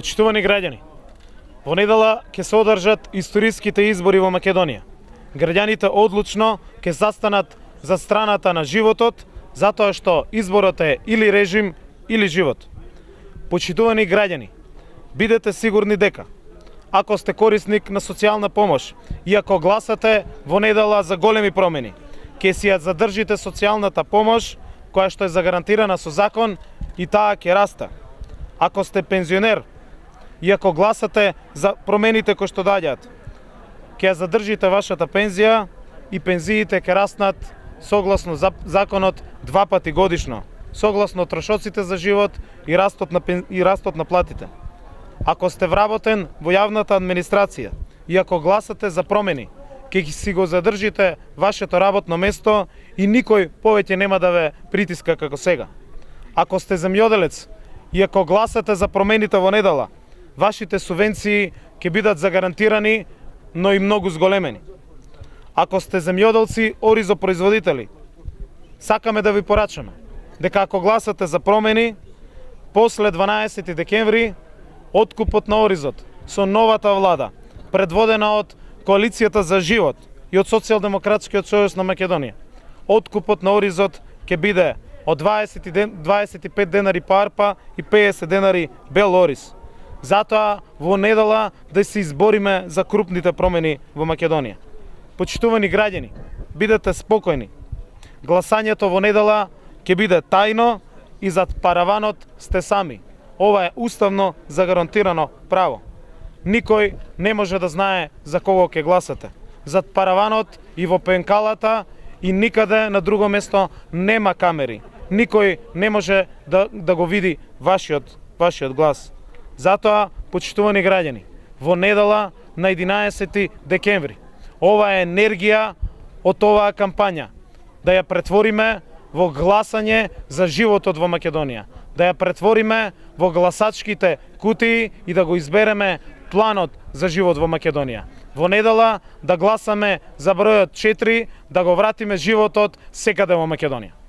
Почитувани граѓани, во недела ќе се одржат историските избори во Македонија. Граѓаните одлучно ќе застанат за страната на животот, затоа што изборот е или режим, или живот. Почитувани граѓани, бидете сигурни дека, ако сте корисник на социјална помош и ако гласате во недела за големи промени, ќе си ја задржите социјалната помош, која што е загарантирана со закон, и таа ќе расте. Ако сте пензионер и ако гласате за промените кои што доаѓаат, ќе ја задржите вашата пензија и пензиите ќе раснат согласно законот 2 пати годишно, согласно трошоците за живот и растот на платите. Ако сте вработен во јавната администрација и ако гласате за промени, ќе си го задржите вашето работно место и никој повеќе нема да ве притиска како сега. Ако сте земјоделец и ако гласате за промените во недела, вашите субвенции ќе бидат загарантирани, но и многу зголемени. Ако сте земјоделци оризопроизводители, сакаме да ви порачаме дека ако гласате за промени, после 12 декември, откупот на оризот со новата влада, предводена од Коалицијата за живот и од Социјалдемократскиот сојуз на Македонија, откупот на оризот ќе биде од 25 денари по арпа и 50 денари бел ориз. Затоа во недела да се избориме за крупните промени во Македонија. Почитувани граѓани, бидете спокојни. Гласањето во недела ќе биде тајно и зад параванот сте сами. Ова е уставно загарантирано право. Никој не може да знае за кого ќе гласате. Зад параванот и во пенкалата и никаде на друго место нема камери. Никој не може да го види вашиот глас. Затоа, почитувани граѓани, во недела на 11 декември, ова е енергија од оваа кампања, да ја претвориме во гласање за животот во Македонија, да ја претвориме во гласачките кутии и да го избереме планот за живот во Македонија. Во недела да гласаме за бројот 4, да го вратиме животот секаде во Македонија.